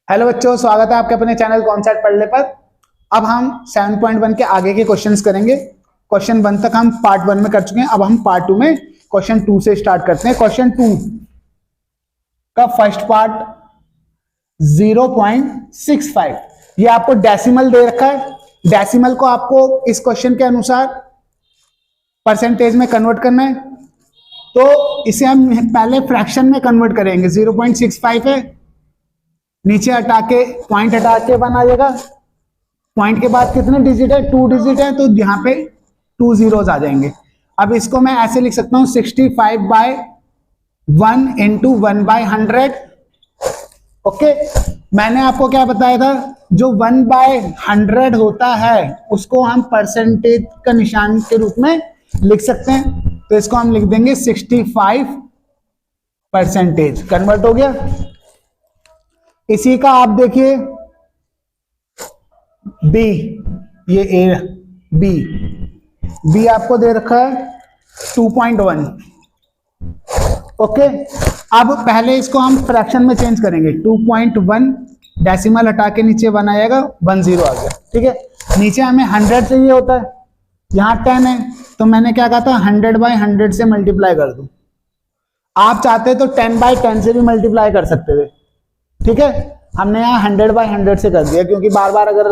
Hello बच्चों, स्वागत है आपके अपने चैनल कॉन्सेप्ट पढ़ने पर। अब हम 7.1 के आगे के क्वेश्चंस करेंगे। क्वेश्चन 1 तक हम पार्ट 1 में कर चुके हैं। अब हम पार्ट 2 में क्वेश्चन 2 से स्टार्ट करते हैं। क्वेश्चन 2 का फर्स्ट पार्ट 0.65, ये आपको डेसिमल दे रखा है। डेसिमल को आपको इस क्वेश्चन के अनुसार परसेंटेज में कन्वर्ट करना है, तो इसे हम पहले फ्रैक्शन में कन्वर्ट करेंगे। 0.65 है, नीचे हटा के पॉइंट हटा के 1 आ जाएगा। पॉइंट के बाद कितने डिजिट है? 2 डिजिट है, तो यहाँ पे 2 zeros आ जाएंगे। अब इसको मैं ऐसे लिख सकता हूँ 65/1 इंटू 1/100। ओके, मैंने आपको क्या बताया था, जो 1/100 होता है उसको हम परसेंटेज का निशान के रूप में लिख सकते हैं। तो इसको हम लिख देंगे 65%। कन्वर्ट हो गया। इसी का आप देखिए बी, ये ए बी आपको दे रखा है 2.1। ओके, अब पहले इसको हम फ्रैक्शन में चेंज करेंगे। 2.1 डेसिमल हटा के नीचे 1 आएगा, 1 0 आ गया। ठीक है, नीचे हमें 100 चाहिए होता है, यहाँ 10 है, तो मैंने क्या कहा था 100/100 से मल्टीप्लाई कर दूं। आप चाहते तो 10/10 से भी मल्टीप्लाई कर सकते थे। ठीक है, हमने यहाँ 100/100 से कर दिया, क्योंकि बार बार अगर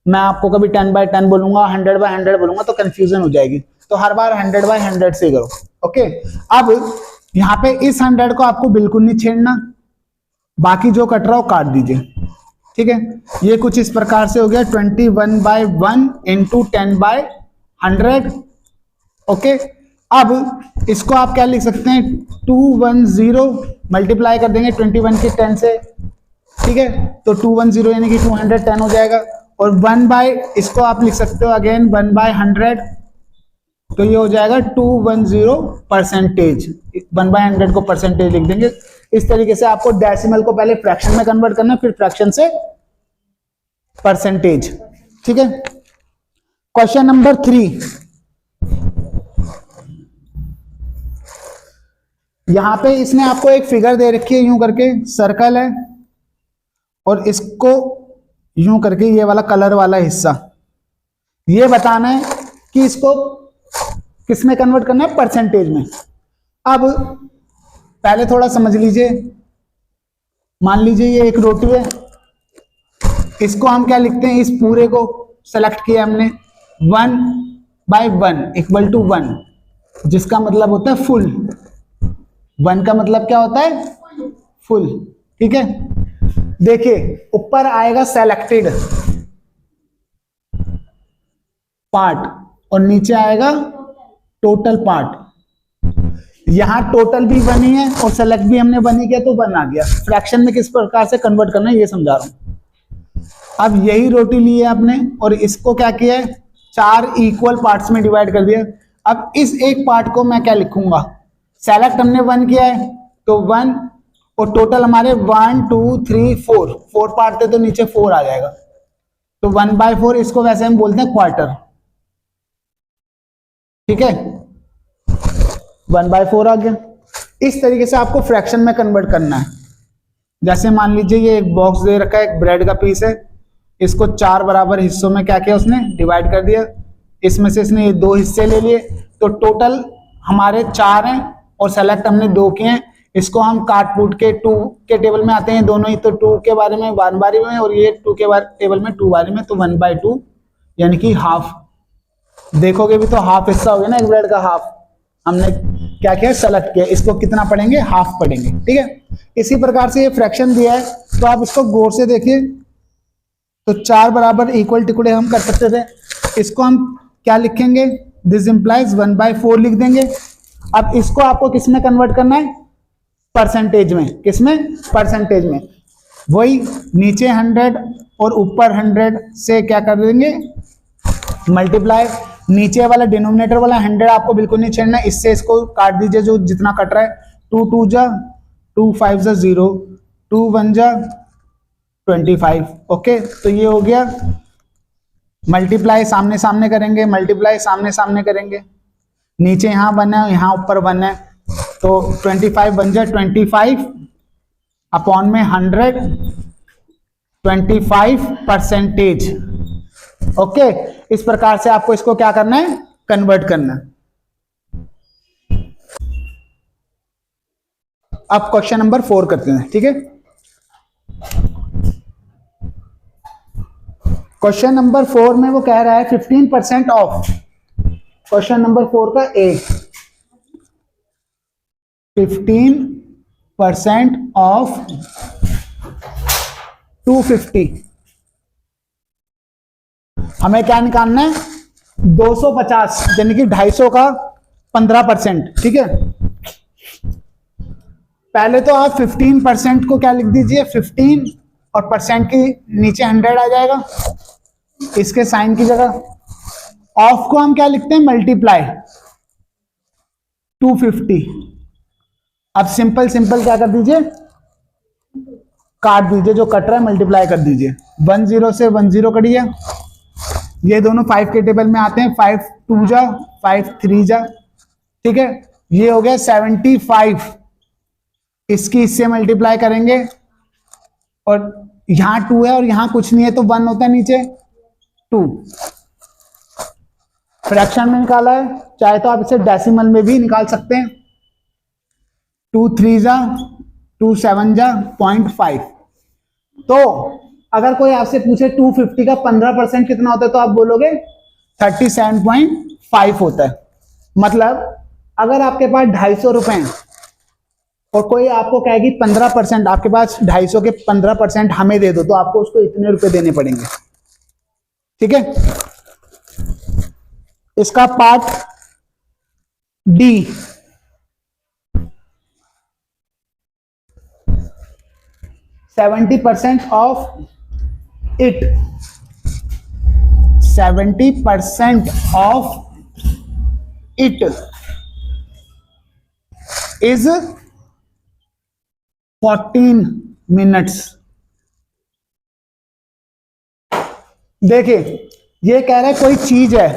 मैं आपको कभी 10/10 बोलूंगा, 100/100 बोलूंगा तो कंफ्यूजन हो जाएगी। तो हर बार 100/100 से करो। ओके, अब यहाँ पे इस 100 को आपको बिल्कुल नहीं छेड़ना, बाकी जो कट रहा हो काट दीजिए। ठीक है, ये कुछ इस प्रकार से हो गया 21/1 इंटू 10/100। ओके, अब इसको आप क्या लिख सकते हैं 210 मल्टीप्लाई कर देंगे 21 की 10 से। ठीक है, तो 210 यानी कि 210 हो जाएगा। और 1 इसको आप लिख सकते हो अगेन 1/100, तो ये हो जाएगा 210%। 1/100 को परसेंटेज लिख देंगे। इस तरीके से आपको डेसिमल को पहले फ्रैक्शन में कन्वर्ट करना, फिर फ्रैक्शन से परसेंटेज। ठीक है, क्वेश्चन नंबर 3, यहां पे इसने आपको एक फिगर दे रखी है, यूं करके सर्कल है, और इसको यूं करके ये वाला कलर वाला हिस्सा, ये बताना है कि इसको किस में कन्वर्ट करना है, परसेंटेज में। अब पहले थोड़ा समझ लीजिए। मान लीजिए ये एक रोटी है, इसको हम क्या लिखते हैं, इस पूरे को सेलेक्ट किया हमने 1/1 इक्वल टू 1, जिसका मतलब होता है फुल। 1 का मतलब क्या होता है? फुल। ठीक है, देखिए ऊपर आएगा सेलेक्टेड पार्ट और नीचे आएगा टोटल पार्ट। यहां टोटल भी 1 ही है और सेलेक्ट भी हमने 1 ही किया, तो 1 आ गया। फ्रैक्शन में किस प्रकार से कन्वर्ट करना है ये समझा रहा हूं। अब यही रोटी ली है आपने और इसको क्या किया है, 4 इक्वल पार्ट्स में डिवाइड कर दिया। अब इस एक पार्ट को मैं क्या लिखूंगा, सेलेक्ट हमने 1 किया है तो 1, और टोटल हमारे 1 2 3 4 पार्ट थे, तो नीचे 4 आ जाएगा। तो 1/4, इसको वैसे हम बोलते हैं क्वार्टर। ठीक है, 1/4 आ गया। इस तरीके से आपको फ्रैक्शन में कन्वर्ट करना है। जैसे मान लीजिए ये एक बॉक्स दे रखा है, एक ब्रेड का पीस है, इसको 4 बराबर हिस्सों में क्या किया उसने, डिवाइड कर दिया। इसमें से इसने ये 2 हिस्से ले लिए, तो टोटल हमारे 4 हैं और सेलेक्ट हमने 2 किए हैं। इसको हम काट कूट के 2 के टेबल में आते हैं दोनों ही, तो 2 के बारे में 1 बारी में, और ये 2 के टेबल में 2 बारी में, तो 1/2 यानी कि हाफ। देखोगे भी तो हाफ हिस्सा हो गया ना एक ब्रेड का, हाफ हमने क्या किया, सेलेक्ट किया। इसको कितना पढ़ेंगे, हाफ पढ़ेंगे। ठीक है, इसी प्रकार से ये फ्रैक्शन दिया है, तो आप इसको गौर से देखिए। तो 4 बराबर इक्वल टुकड़े हम कर सकते थे, इसको हम क्या लिखेंगे, दिस इंप्लाइज 1/4 लिख देंगे। अब इसको आपको किस में कन्वर्ट करना है, परसेंटेज में। किसमें, परसेंटेज में। वही नीचे 100 और ऊपर 100 से क्या कर देंगे, मल्टीप्लाई। नीचे वाला डिनोमिनेटर वाला 100 आपको बिल्कुल नहीं छेड़ना, इससे इसको काट दीजिए जो जितना कट रहा है। 2 2 जा 2 5 जा 0, 2 1 जा 25। ओके, तो ये हो गया। मल्टीप्लाई सामने सामने करेंगे, मल्टीप्लाई सामने सामने करेंगे। नीचे यहाँ 1 है, यहाँ ऊपर 1 है, तो 25 बन जाए 25 अपॉन में 100 25%। ओके, इस प्रकार से आपको इसको क्या करना है, कन्वर्ट करना है। अब क्वेश्चन नंबर 4 करते हैं, ठीक है। क्वेश्चन नंबर 4 में वो कह रहा है 15% ऑफ। क्वेश्चन नंबर 4 का ए, 15% ऑफ 250। हमें क्या निकालना है, 250 यानी कि 250 का 15%, ठीक है। पहले तो आप 15% को क्या लिख दीजिए, 15 और परसेंट के नीचे 100 आ जाएगा इसके साइन की जगह। ऑफ को हम क्या लिखते हैं, मल्टीप्लाई 250। अब सिंपल सिंपल क्या कर दीजिए, काट दीजिए, जो कट रहा है मल्टीप्लाई कर दीजिए। 10 से 10 कटिए, ये दोनों 5 के टेबल में आते हैं, 5 2 जा 5 3 जा, ठीक है। ये हो गया 75, इसकी इससे मल्टीप्लाई करेंगे, और यहां 2 है और यहां कुछ नहीं है तो 1 होता है नीचे 2। फ्रैक्शन में निकाला है, चाहे तो आप इसे डेसिमल में भी निकाल सकते हैं। 2 3 जा 2 7 जा 0.5। तो अगर कोई आपसे पूछे 250 का 15% कितना होता है तो आप बोलोगे 37.5 होता है। मतलब अगर आपके पास 250 रुपए और कोई आपको कहेगी 15%, आपके पास 250 के 15% हमें दे दो, तो आपको उसको इतने रुपए देने पड़ेंगे, ठीक है। इसका part D, 70% of it, 70% of it is 14 minutes. देखिए ये कह रहा है कोई चीज है,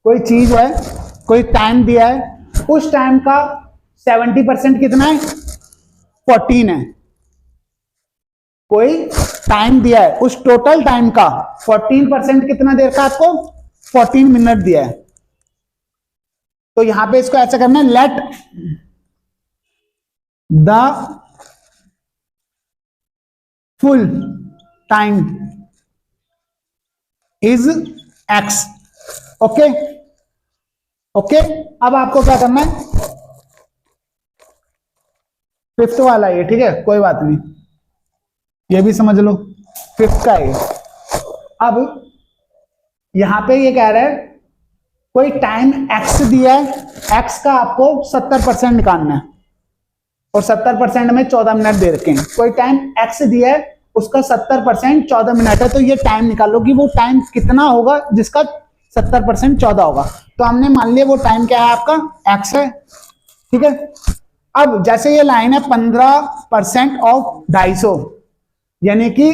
कोई चीज है, कोई टाइम दिया है, उस टाइम का 70% कितना है, 14 है। कोई टाइम दिया है, उस टोटल टाइम का 14% कितना देर का, आपको 14 मिनट दिया है। तो यहां पे इसको ऐसा करना है, let the full time is x. Okay okay, अब आपको क्या करना है, फिफ्थ वाला ये, ठीक है, कोई बात नहीं, ये भी समझ लो, फिफ्थ का ये। अब यहां पे ये कह रहा है कोई टाइम एक्स दिया है, एक्स का आपको 70% निकालना है, और 70% में 14 मिनट दे रखे हैं। कोई टाइम एक्स दिया है, उसका 70% 14 मिनट है, तो ये टाइम निकालो कि वो टाइम कितना होगा जिसका 70% 14 होगा। तो हमने मान लिया वो टाइम क्या है, आपका एक्स है, ठीक है। अब जैसे ये लाइन है 15% ऑफ 250, यानी कि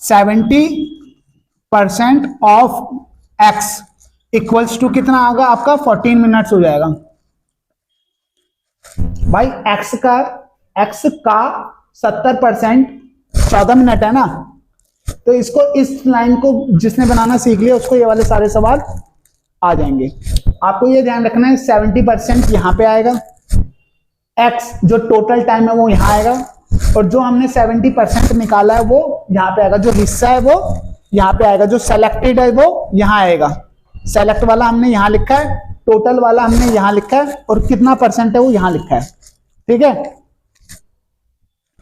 70% ऑफ एक्स इक्वल्स टू कितना होगा आपका, 14 मिनट्स हो जाएगा। भाई एक्स का 70% 14 मिनट है ना, तो इसको, इस लाइन को जिसने बनाना सीख लिया उसको ये वाले सारे सवाल आ जाएंगे। आपको ये ध्यान रखना है 70% यहां पे आएगा, एक्स जो टोटल टाइम है वो यहां आएगा, और जो हमने 70% निकाला है वो यहां पे आएगा, जो हिस्सा है वो यहां पे आएगा, जो सेलेक्टेड है वो यहां आएगा। सेलेक्ट वाला हमने यहां लिखा है, टोटल वाला हमने यहां लिखा है, और कितना परसेंट है वो यहां लिखा है, ठीक है।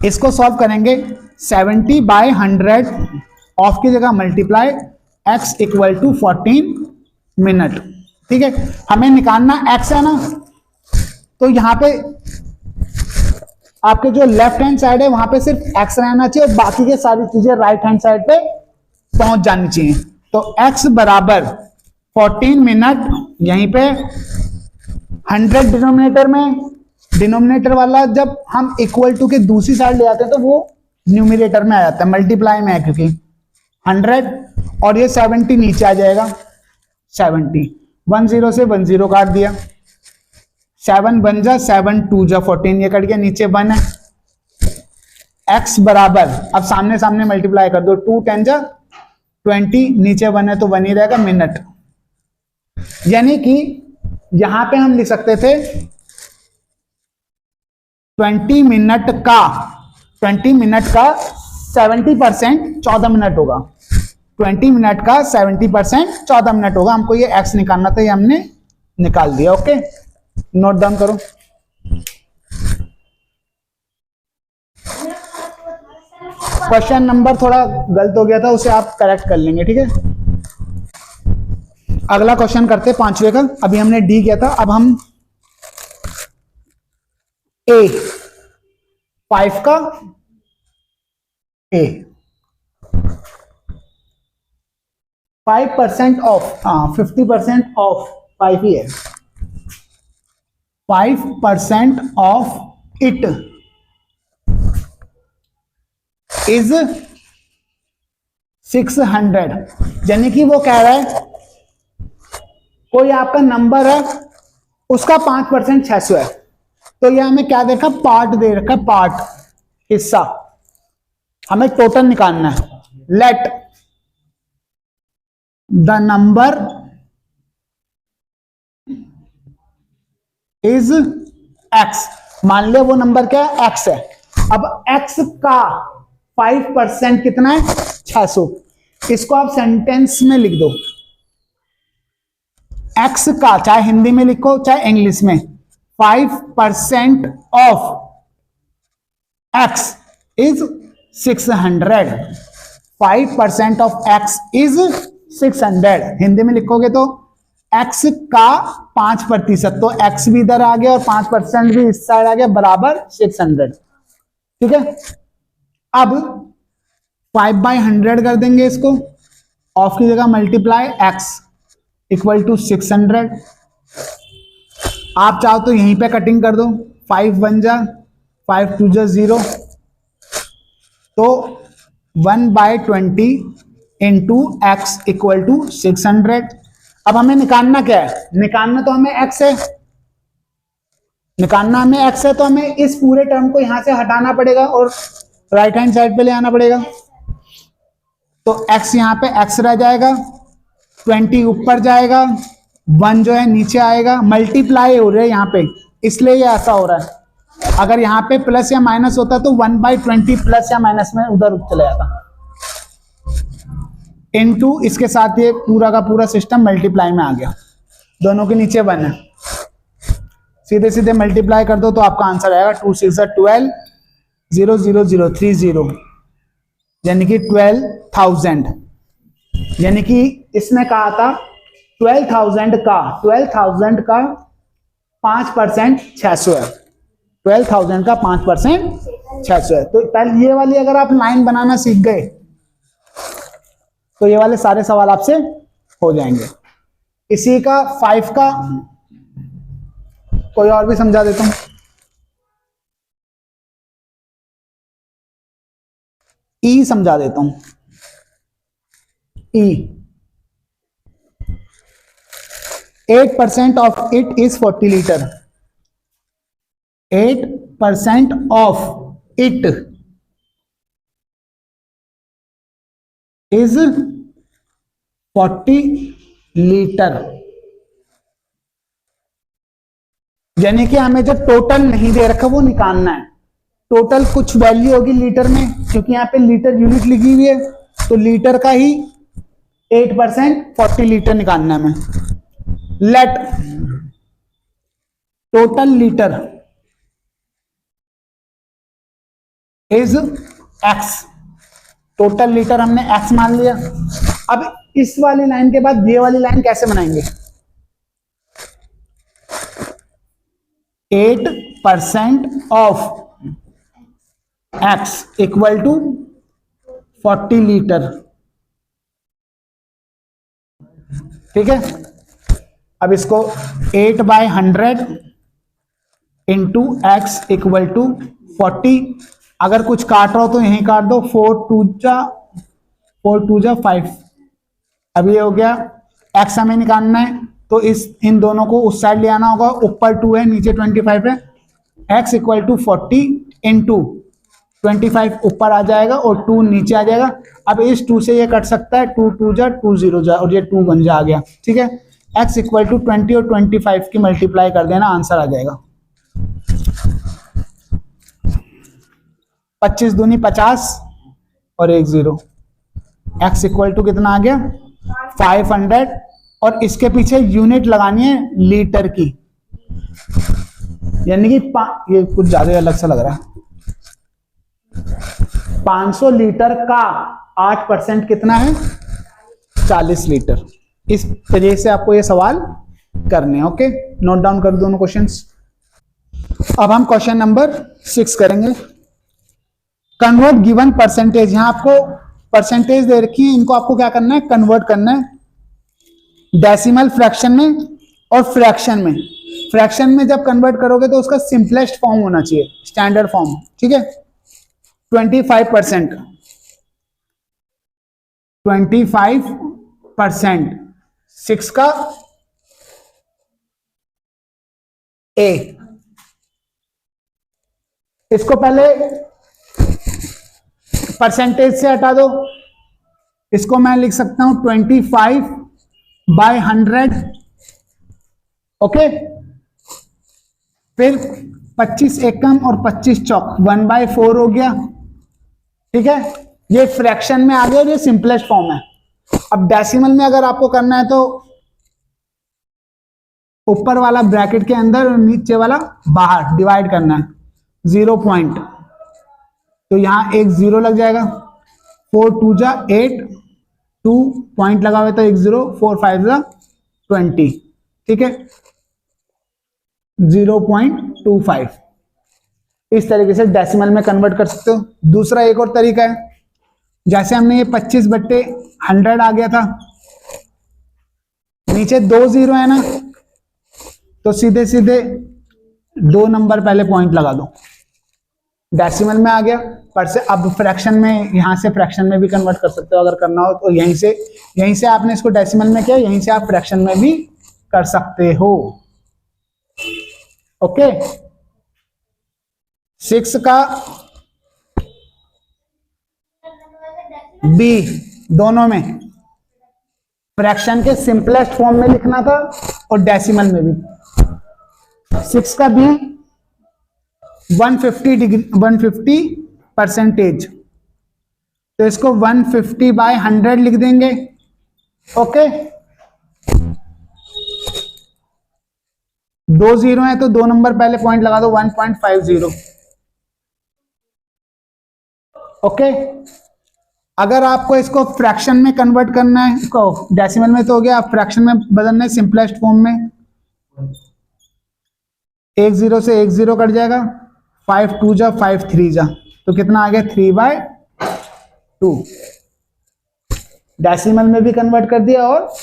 इसको सॉल्व करेंगे, 70/100 ऑफ की जगह multiply x equal to 14 minute, ठीक है। हमें निकालना x है ना, तो यहां पे आपके जो लेफ्ट हैंड साइड है वहां पे सिर्फ x रहना चाहिए, और बाकी के सारी चीजें राइट हैंड साइड पे पहुंच जानी चाहिए। तो x बराबर 14 मिनट, यहीं पे 100 डिनोमिनेटर में, डिनोमिनेटर वाला जब हम इक्वल टू के दूसरी साइड ले आते हैं तो वो न्यूमिनेटर में आ जाता है, मल्टीप्लाई में है क्योंकि 100, और ये 70 नीचे आ जाएगा, 70 10 से 10 काट दिया, 7 1 जा 7 2 जा 14, ये कट गया, नीचे 1 है, x बराबर, अब सामने सामने मल्टीप्लाई कर दो, 2 10 जा 20, नीचे 1 है तो 1 ही रहेगा, मिनट। यानी कि यहां पे हम लिख सकते थे 20 मिनट का 70% 14 मिनट होगा। 20 मिनट का 70% 14 मिनट होगा। हमको ये x निकालना था, ये हमने निकाल दिया। ओके, नोट डाउन करो। क्वेश्चन नंबर थोड़ा गलत हो गया था, उसे आप करेक्ट कर लेंगे, ठीक है। अगला क्वेश्चन करते हैं 5वें का। अभी हमने डी किया था, अब हम ए 5 का ए 5% ऑफ, 50% ऑफ 5 ही है। 5% ऑफ इट इज 600। यानी कि वो कह रहा है कोई आपका नंबर है, उसका 5% 600 है, तो ये हमें क्या दे रखा, पार्ट दे रखा, पार्ट, हिस्सा। हमें टोटल निकालना है। Let the number is x। मान ले वो नंबर क्या है, x है। अब x का 5% कितना है, 600। इसको आप सेंटेंस में लिख दो। x का, चाहे हिंदी में लिखो चाहे इंग्लिश में, 5% of x is 600। 5% of x is 600। Hindi में लिखोगे तो x का 5%, तो x भी इधर आ गया और 5% भी इस साइड आ गया, बराबर 600। ठीक है। अब 5/100 कर देंगे इसको, ऑफ की जगह मल्टीप्लाई x इक्वल टू 600। आप चाहो तो यहीं पे कटिंग कर दो, 5 1 जा 5 2 जा 0, तो 1/20 इंटू एक्स इक्वल टू 600। अब हमें निकालना क्या है, निकालना तो हमें x है, निकालना हमें x है, तो हमें इस पूरे टर्म को यहां से हटाना पड़ेगा और राइट हैंड साइड पे ले आना पड़ेगा। तो x यहां पे x रह जाएगा, 20 ऊपर जाएगा, 1 जो है नीचे आएगा, मल्टीप्लाई हो रहा है यहाँ पे, इसलिए ये ऐसा हो रहा है। अगर यहाँ पे प्लस या माइनस होता तो 1/20 प्लस या माइनस में उधर चले जाता। इनटू इसके साथ ये पूरा का पूरा सिस्टम मल्टीप्लाई में आ गया, दोनों के नीचे 1 है, सीधे सीधे मल्टीप्लाई कर दो तो आपका आंसर आएगा 2 6 12 0 0 0 3 0, यानी कि 12,000। यानी कि इसने कहा था 12,000 का 5% 600 है। 12,000 का 5% 600 है। तो पहले ये वाली अगर आप लाइन बनाना सीख गए तो ये वाले सारे सवाल आपसे हो जाएंगे। इसी का 5 का कोई और भी समझा देता हूं। ई समझा देता हूं। ई 8% of it is 40 litre. 8% of it is 40 litre. यानी कि हमें जो टोटल नहीं दे रखा वो निकालना है। टोटल कुछ वैल्यू होगी लीटर में, क्योंकि यहाँ पे लीटर यूनिट लिखी हुई है, तो लीटर का ही 8% 40 लीटर निकालना है हमें। Let total litre is x। Total litre हमने x मान लिया। अब इस वाली लाइन के बाद ये वाली लाइन कैसे बनाएंगे, 8% of x equal to 40 litre. ठीक है। अब इसको 8/100 इंटू एक्स इक्वल टू 40। अगर कुछ काट रहा हो तो यहीं काट दो, 4 2 जा 5। अब ये हो गया, x हमें निकालना है तो इन दोनों को उस साइड ले आना होगा। ऊपर 2 है नीचे 25 है। x इक्वल टू 40 इंटू 25 ऊपर आ जाएगा और 2 नीचे आ जाएगा। अब इस 2 से ये कट सकता है, 2 2 जा 2 0 जा और ये 2 बन जा आ गया। ठीक है, x इक्वल टू 20 और 25 की मल्टीप्लाई कर देना, आंसर आ जाएगा 25 दूनी 50 और 1 0। x इक्वल टू कितना आ गया 500 और इसके पीछे यूनिट लगानी है लीटर की, यानी कि ये कुछ ज्यादा अलग सा लग रहा है। 500 लीटर का 8% कितना है 40 लीटर। इस तरीके से आपको ये सवाल करने हैं। ओके, नोट डाउन कर दोनों क्वेश्चंस। अब हम क्वेश्चन नंबर 6 करेंगे। कन्वर्ट गिवन परसेंटेज, यहां आपको परसेंटेज दे रखी है, इनको आपको क्या करना है कन्वर्ट करना है डेसिमल फ्रैक्शन में और फ्रैक्शन में। फ्रैक्शन में जब कन्वर्ट करोगे तो उसका सिंपलेस्ट फॉर्म होना चाहिए, स्टैंडर्ड फॉर्म। ठीक है, 25%, 25% 6 का ए। इसको पहले परसेंटेज से हटा दो, इसको मैं लिख सकता हूं 25/100। ओके, फिर 25 एकम और 25 चौक 1/4 हो गया। ठीक है, ये फ्रैक्शन में आ गया और ये सिंपलेस्ट फॉर्म है। अब डेसिमल में अगर आपको करना है तो ऊपर वाला ब्रैकेट के अंदर और नीचे वाला बाहर डिवाइड करना है 0 पॉइंट, तो यहां एक 0 लग जाएगा। 4 2 जा 8, 2 पॉइंट लगा हुआ तो 1 0, 4 5 जा 20। ठीक है, 0.25 इस तरीके से डेसिमल में कन्वर्ट कर सकते हो। दूसरा एक और तरीका है, जैसे हमने ये 25/100 आ गया था, नीचे 2 0 है ना, तो सीधे सीधे 2 नंबर पहले पॉइंट लगा दो, डेसिमल में आ गया। पर से अब फ्रैक्शन में, यहां से फ्रैक्शन में भी कन्वर्ट कर सकते हो अगर करना हो तो। यहीं से आपने इसको डेसिमल में किया, यहीं से आप फ्रैक्शन में भी कर सकते हो। ओके, 6 का बी, दोनों में फ्रैक्शन के सिंपलेस्ट फॉर्म में लिखना था और डेसिमल में भी। 6 का बी 150%, तो इसको 150/100 लिख देंगे। ओके, 2 0 है तो 2 नंबर पहले पॉइंट लगा दो 1.50। ओके, अगर आपको इसको फ्रैक्शन में कन्वर्ट करना है, इसको डेसिमल में तो हो गया, आप फ्रैक्शन में बदलना है सिंपलेस्ट फॉर्म में। 1 0 से 1 0 कट जाएगा, 5 2 जा 5 3 जा, तो कितना आ गया 3/2। डेसिमल में भी कन्वर्ट कर दिया और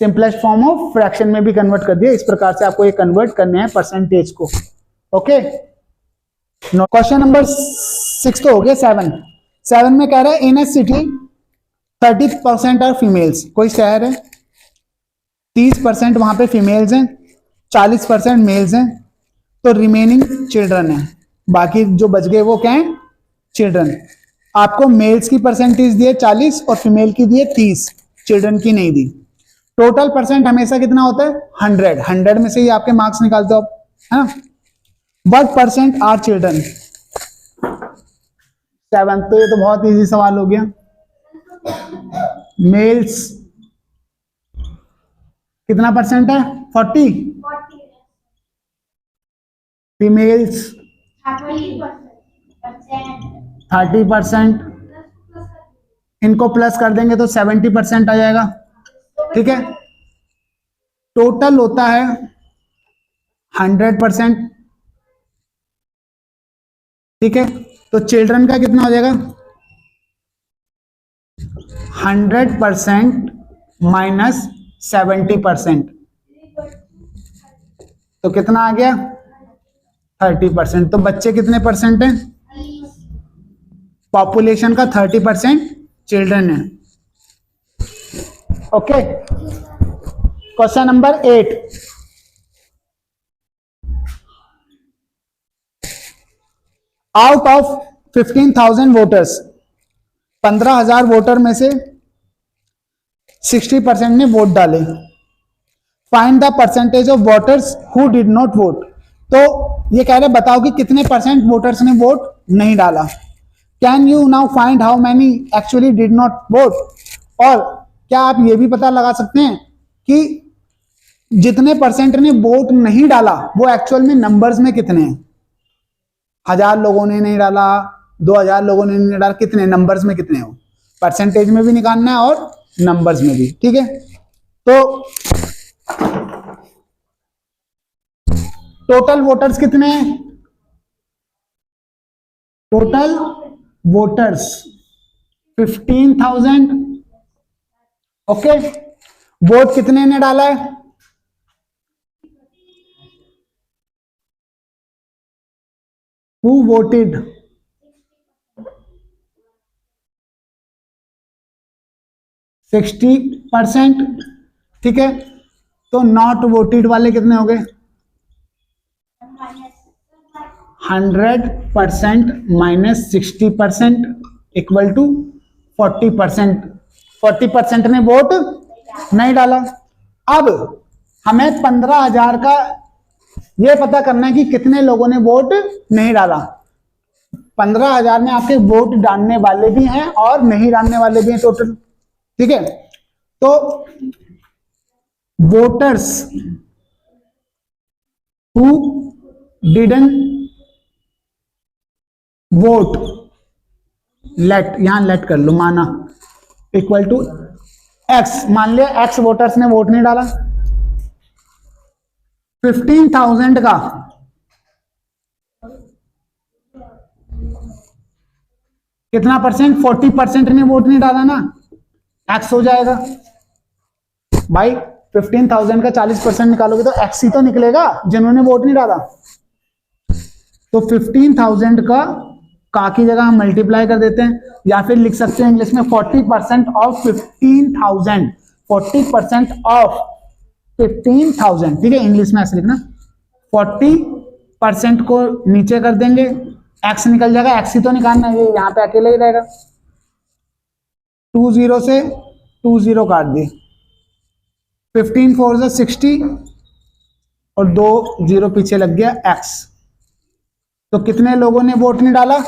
सिंपलेस्ट फॉर्म ऑफ फ्रैक्शन में भी कन्वर्ट कर दिया। इस प्रकार से आपको ये कन्वर्ट करने हैं परसेंटेज को। ओके, क्वेश्चन नंबर 6 तो हो गया। 7 में कह रहा है इन ए सिटी 30% आर फीमेल्स। कोई शहर है, 30% वहां पे फीमेल्स हैं, 40% मेल्स हैं, तो रिमेनिंग चिल्ड्रन है। बाकी जो बच गए वो क्या है चिल्ड्रन। आपको मेल्स की परसेंटेज दी है 40 और फीमेल की दी है 30, चिल्ड्रन की नहीं दी। टोटल परसेंट हमेशा कितना होता है 100 में से ही आपके मार्क्स निकालते हो आप, है ना। What percent are children. 7, तो ये तो बहुत इजी सवाल हो गया। मेल्स कितना परसेंट है 40, फीमेल्स 30%, इनको प्लस कर देंगे तो 70% आ जाएगा। ठीक है, टोटल होता है 100%। ठीक है, तो चिल्ड्रन का कितना हो जाएगा 100% माइनस 70%, तो कितना आ गया 30%। तो बच्चे कितने परसेंट हैं, पॉपुलेशन का 30% चिल्ड्रन है। Okay, question number 8, out of 15,000 voters, 15,000 voter में से 60% ने वोट डाले। Find the percentage of voters who did not vote. तो ये कह रहे बताओ कि कितने परसेंट वोटर्स ने वोट नहीं डाला। Can you now find how many actually did not vote. और क्या आप ये भी पता लगा सकते हैं कि जितने परसेंट ने वोट नहीं डाला वो एक्चुअल में नंबर्स में कितने हैं। 1000 लोगों ने नहीं डाला, 2000 लोगों ने नहीं डाला, कितने नंबर्स में कितने हो, परसेंटेज में भी निकालना है और नंबर्स में भी। ठीक है, तो टोटल वोटर्स कितने हैं, टोटल वोटर्स 15,000। ओके, वोट कितने ने डाला है, हु वोटेड, %60। ठीक है, तो नॉट वोटेड वाले कितने हो गए, 100% माइनस 60% इक्वल टू 40%। 40% ने वोट नहीं डाला। अब हमें 15,000 का ये पता करना है कि कितने लोगों ने वोट नहीं डाला। 15,000 में आपके वोट डालने वाले भी हैं और नहीं डालने वाले भी हैं टोटल। ठीक है, तो voters who didn't vote, late, यहां लेट कर लो, माना इक्वल टू एक्स। मान लिया एक्स वोटर्स ने वोट नहीं डाला। 15,000 का कितना परसेंट, 40% ने वोट नहीं डाला ना, एक्स हो जाएगा भाई। 15,000 का 40% निकालोगे तो एक्स ही तो निकलेगा जिन्होंने वोट नहीं डाला। तो 15,000 का की जगह हम मल्टीप्लाई कर देते हैं, या फिर लिख सकते हैं इंग्लिश में 40% ऑफ 15,000, 40% ऑफ 15,000। ठीक है, इंग्लिश में ऐसे लिखना, 40% को नीचे कर देंगे, एक्स निकल जाएगा, एक्स ही तो निकालना है, ये यहाँ पे अकेले ही रहेगा। 20 से 20 काट दिए, 15 4 से 60 और 2 0 पीछे लग गया एक्स। तो कितने लोगों ने वोट नहीं डाला,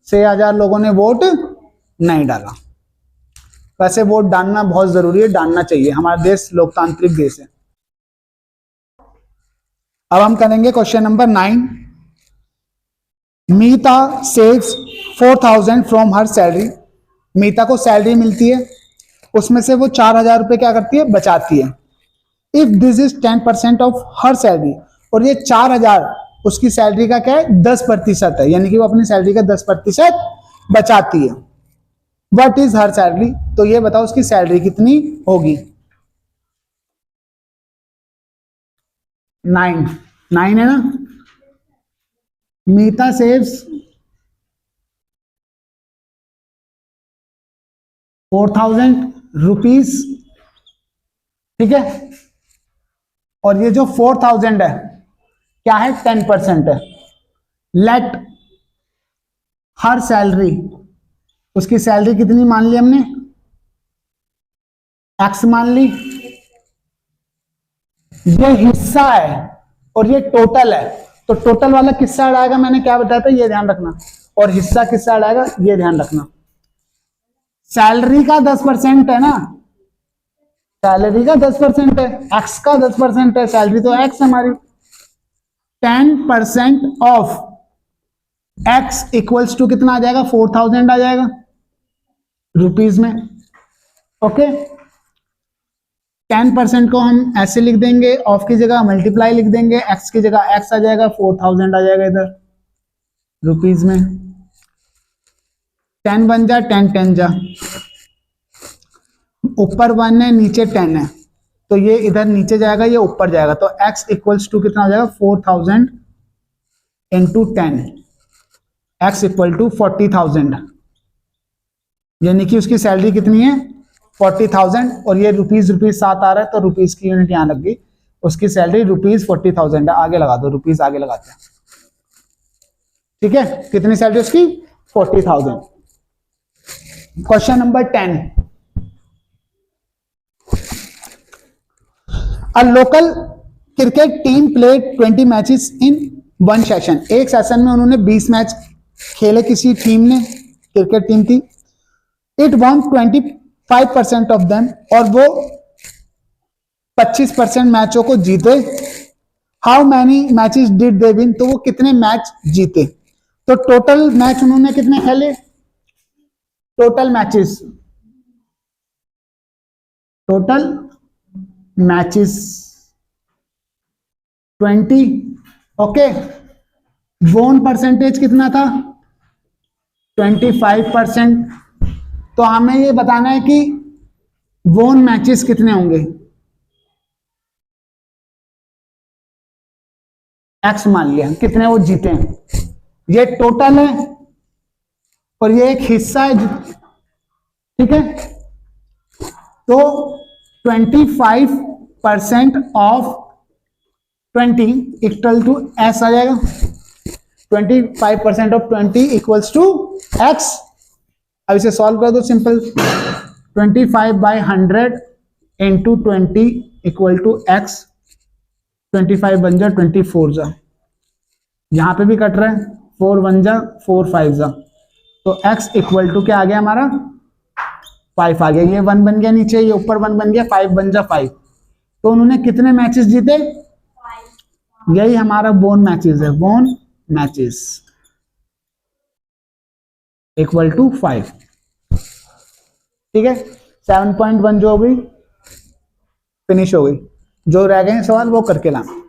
6,000 लोगों ने वोट नहीं डाला। वैसे वोट डालना बहुत जरूरी है, डालना चाहिए, हमारा देश लोकतांत्रिक देश है। अब हम करेंगे question number 9। Meeta saves 4,000 from her salary. Meeta को सैलरी मिलती है, उसमें से वो 4,000 रुपए क्या करती है, बचाती है। If this is 10% of her salary, और ये 4,000 उसकी सैलरी का क्या है, 10% है, यानी कि वो अपनी सैलरी का 10% बचाती है। व्हाट इज हर सैलरी, तो ये बताओ उसकी सैलरी कितनी होगी। 9 है ना। मीता सेव्स 4,000 रुपीज। ठीक है, और ये जो 4,000 है क्या है, 10% है। लेट हर सैलरी, उसकी सैलरी कितनी मान ली हमने, एक्स मान ली। ये हिस्सा है और ये टोटल है, तो टोटल वाला किस्सा अड़ाएगा, मैंने क्या बताया था, ये ध्यान रखना, और हिस्सा किस्सा अड़ाएगा, ये ध्यान रखना। सैलरी का 10% है ना, सैलरी का 10% है, एक्स का 10% है, सैलरी तो एक्स हमारी। 10% ऑफ एक्स इक्वल्स टू कितना आ जाएगा, 4,000 आ जाएगा रुपीज में। ओके, 10% को हम ऐसे लिख देंगे, ऑफ की जगह मल्टीप्लाई लिख देंगे, एक्स की जगह एक्स आ जाएगा, 4,000 आ जाएगा इधर रुपीज में। 10 बन जा, 10 10 जा, ऊपर 1 है नीचे 10 है, तो ये इधर नीचे जाएगा, ये ऊपर जाएगा, तो x इक्वल्स टू कितना हो जाएगा, 4,000 इंटू 10, x इक्वल टू 40,000, यानी कि उसकी सैलरी कितनी है, 40,000, और ये रुपीज 7 आ रहा है, तो रुपीज की यूनिट यहां लग गई, उसकी सैलरी रुपीज 40,000 है। आगे लगा दो, रुपीज आगे लगाते हैं। ठीक है, कितनी सैलरी उसकी 40,000। Question number 10, a local cricket team played 20 matches in one session. एक सेशन में उन्होंने 20 मैच खेले, किसी टीम ने, क्रिकेट टीम थी। इट वॉन 25% ऑफ देम, और वो 25% मैचों को जीते। How many matches did they win, तो वो कितने मैच जीते। तो टोटल मैच उन्होंने कितने खेले, टोटल मैचेस $20। ओके, वोन परसेंटेज कितना था 25%। तो हमें ये बताना है कि वोन मैचेस कितने होंगे, एक्स मान लिया, कितने वो जीते हैं। ये टोटल है और ये एक हिस्सा है, ठीक है। तो 25% ऑफ 20 इक्वल टू एस आ जाएगा। 25% ऑफ 20 इक्वल्स टू एक्स। अब इसे सॉल्व कर दो, simple. 25/100 into 20 equal to x. 25 बन जा 24 जा, यहां पे भी कट रहा है, 4 1 जा 4 5 जा, तो x इक्वल टू क्या आ गया हमारा 5 आ गया। ये 1 बन गया नीचे, ये ऊपर 1 बन गया, 5 बन जा 5। तो उन्होंने कितने मैचेस जीते, यही हमारा वोन मैचेस है, वोन मैचेस इक्वल टू 5। ठीक है, 7.1 जो हो गई फिनिश हो गई। जो रह गए सवाल वो करके लाना।